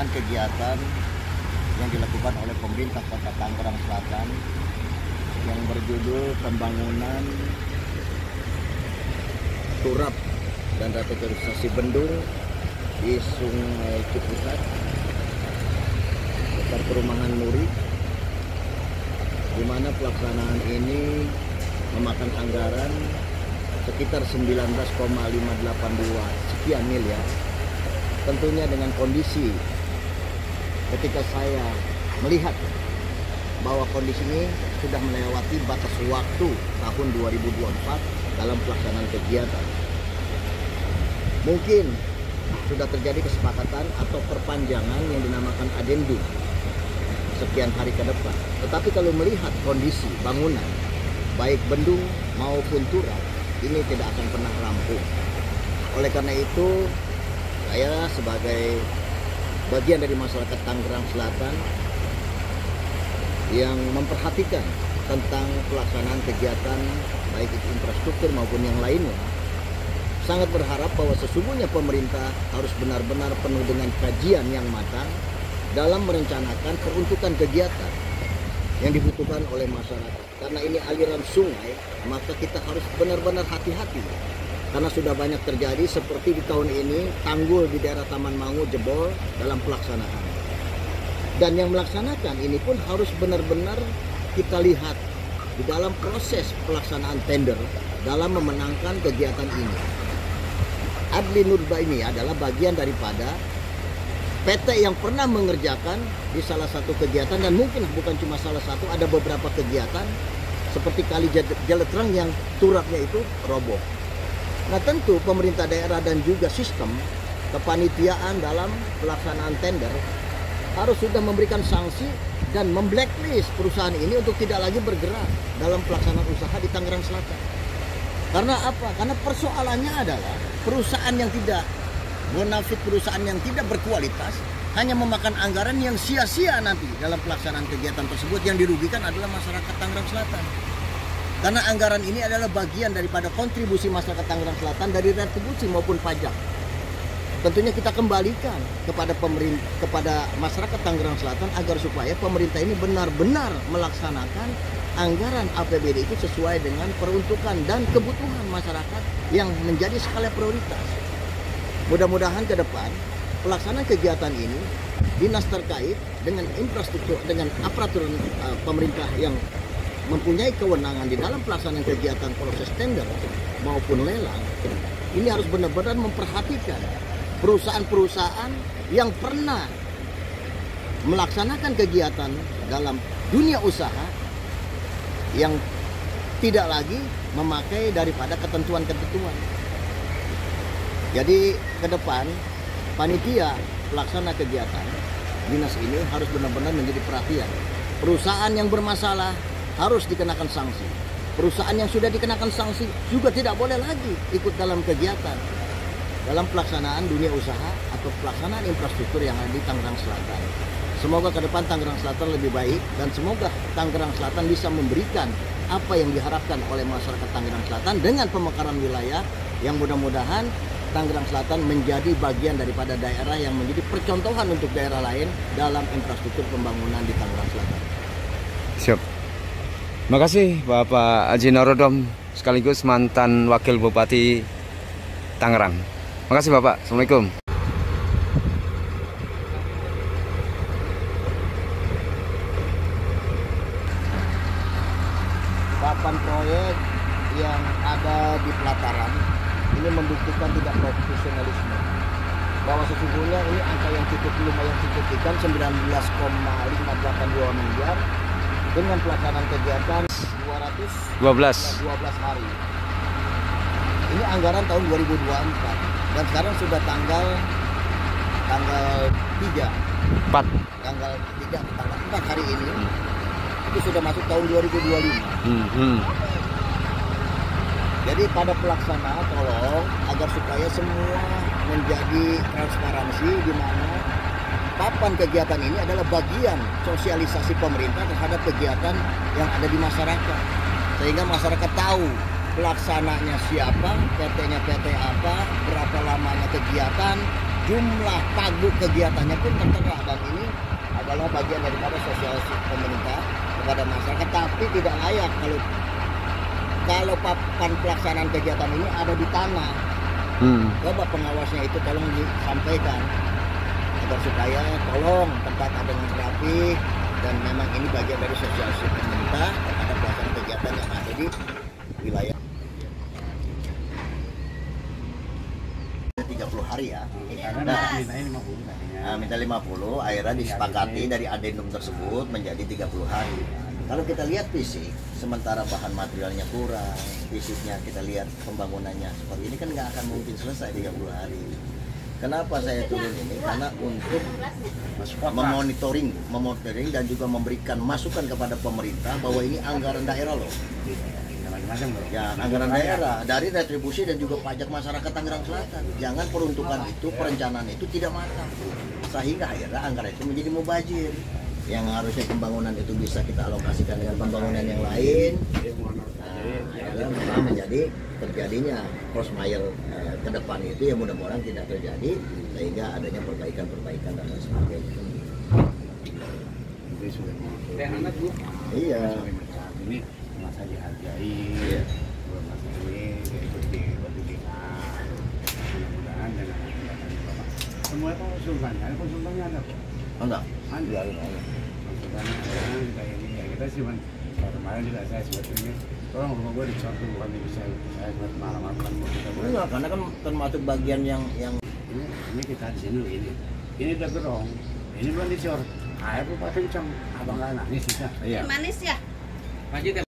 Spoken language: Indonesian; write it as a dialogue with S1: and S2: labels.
S1: pelaksanaan kegiatan yang dilakukan oleh pemerintah Kota Tangerang Selatan yang berjudul pembangunan turap dan revitalisasi bendung di Sungai Ciputat sekitar perumahan Nuri, di mana pelaksanaan ini memakan anggaran sekitar 19,582 sekian miliar. Tentunya dengan kondisi ketika saya melihat bahwa kondisi ini sudah melewati batas waktu tahun 2024 dalam pelaksanaan kegiatan. Mungkin sudah terjadi kesepakatan atau perpanjangan yang dinamakan adendum sekian hari ke depan. Tetapi kalau melihat kondisi bangunan, baik bendung maupun turap, ini tidak akan pernah rampung. Oleh karena itu, saya sebagai bagian dari masyarakat Tangerang Selatan yang memperhatikan tentang pelaksanaan kegiatan baik itu infrastruktur maupun yang lainnya, sangat berharap bahwa sesungguhnya pemerintah harus benar-benar penuh dengan kajian yang matang dalam merencanakan peruntukan kegiatan yang dibutuhkan oleh masyarakat. Karena ini aliran sungai, maka kita harus benar-benar hati-hati. Karena sudah banyak terjadi seperti di tahun ini, tanggul di daerah Taman Mangu jebol dalam pelaksanaan. Dan yang melaksanakan ini pun harus benar-benar kita lihat di dalam proses pelaksanaan tender dalam memenangkan kegiatan ini. Adli Nurba ini adalah bagian daripada PT yang pernah mengerjakan di salah satu kegiatan, dan mungkin bukan cuma salah satu, ada beberapa kegiatan seperti Kali Jeletrang yang turapnya itu roboh. Nah, tentu pemerintah daerah dan juga sistem kepanitiaan dalam pelaksanaan tender harus sudah memberikan sanksi dan memblacklist perusahaan ini untuk tidak lagi bergerak dalam pelaksanaan usaha di Tangerang Selatan. Karena apa? Karena persoalannya adalah perusahaan yang tidak bonafit, perusahaan yang tidak berkualitas, hanya memakan anggaran yang sia-sia nanti dalam pelaksanaan kegiatan tersebut. Yang dirugikan adalah masyarakat Tangerang Selatan. Karena anggaran ini adalah bagian daripada kontribusi masyarakat Tangerang Selatan dari retribusi maupun pajak. Tentunya kita kembalikan kepada pemerintah, kepada masyarakat Tangerang Selatan agar supaya pemerintah ini benar-benar melaksanakan anggaran APBD itu sesuai dengan peruntukan dan kebutuhan masyarakat yang menjadi skala prioritas. Mudah-mudahan ke depan pelaksanaan kegiatan ini dinas terkait dengan infrastruktur, dengan aparatur pemerintah yang mempunyai kewenangan di dalam pelaksanaan kegiatan proses tender maupun lelang, ini harus benar-benar memperhatikan perusahaan-perusahaan yang pernah melaksanakan kegiatan dalam dunia usaha yang tidak lagi memakai daripada ketentuan-ketentuan. Jadi ke depan panitia pelaksana kegiatan dinas ini harus benar-benar menjadi perhatian. Perusahaan yang bermasalah harus dikenakan sanksi. Perusahaan yang sudah dikenakan sanksi juga tidak boleh lagi ikut dalam kegiatan dalam pelaksanaan dunia usaha atau pelaksanaan infrastruktur yang ada di Tangerang Selatan. Semoga ke depan Tangerang Selatan lebih baik, dan semoga Tangerang Selatan bisa memberikan apa yang diharapkan oleh masyarakat Tangerang Selatan dengan pemekaran wilayah yang mudah-mudahan Tangerang Selatan menjadi bagian daripada daerah yang menjadi percontohan untuk daerah lain dalam infrastruktur pembangunan di Tangerang Selatan.
S2: Siap. Terima kasih Bapak Haji Norodom, sekaligus mantan Wakil Bupati Tangerang. Terima kasih Bapak. Assalamualaikum.
S1: Papan proyek yang ada di pelataran ini membuktikan tidak profesionalisme, bahwa sesungguhnya ini angka yang cukup lumayan signifikan 19,582 miliar dengan pelaksanaan kegiatan 212 hari. Ini anggaran tahun 2024 dan sekarang sudah tanggal 4 hari ini, itu sudah masuk tahun 2025. Jadi pada pelaksana tolong agar supaya semua menjadi transparansi, di mana papan kegiatan ini adalah bagian sosialisasi pemerintah terhadap kegiatan yang ada di masyarakat, sehingga masyarakat tahu pelaksananya siapa, PT-nya PT apa, berapa lamanya kegiatan, jumlah pagu kegiatannya pun tertera, dan ini adalah bagian daripada sosialisasi pemerintah kepada masyarakat, tapi tidak layak kalau papan pelaksanaan kegiatan ini ada di tanah. Coba pengawasnya itu tolong disampaikan agar supaya tolong tempatnya dengan rapi, dan memang ini bagian dari sosialisasi pemerintah terhadap pelaksanaan kegiatan yang ada di wilayah. 30 hari ya. Minta 50, akhirnya disepakati dari adendum tersebut menjadi 30 hari. Kalau kita lihat fisik, sementara bahan materialnya kurang, fisiknya kita lihat pembangunannya seperti ini kan nggak akan mungkin selesai 30 hari. Kenapa saya turun ini? Karena untuk memonitoring dan juga memberikan masukan kepada pemerintah bahwa ini anggaran daerah loh. Ya, anggaran daerah dari retribusi dan juga pajak masyarakat Tangerang Selatan. Jangan peruntukan itu, perencanaan itu tidak matang, sehingga akhirnya anggaran itu menjadi mubazir. Yang harusnya pembangunan itu bisa kita alokasikan dengan pembangunan yang lain, malah menjadi terjadinya cross mile ke depan itu ya mudah-mudahan tidak terjadi, sehingga adanya perbaikan dan lain sebagainya. Iya.
S3: Ini masa dihargai, masa ini mudah-mudahan dengan semua itu konsultannya ada kok.
S1: Enggak.
S3: Konsultannya ada, kita sih kemarin juga saya sebetulnya tolong rumah gue dicor tuh, bukan bisa saya buat malam-malam mau kita buat.
S1: Enggak, karena kan termasuk bagian yang
S3: ini kita di sini ini udah gerong, ini belum dicor. Air tuh pakai kencang, abang nggak nangis bisa.
S4: Manis ya.
S2: Lanjut ya.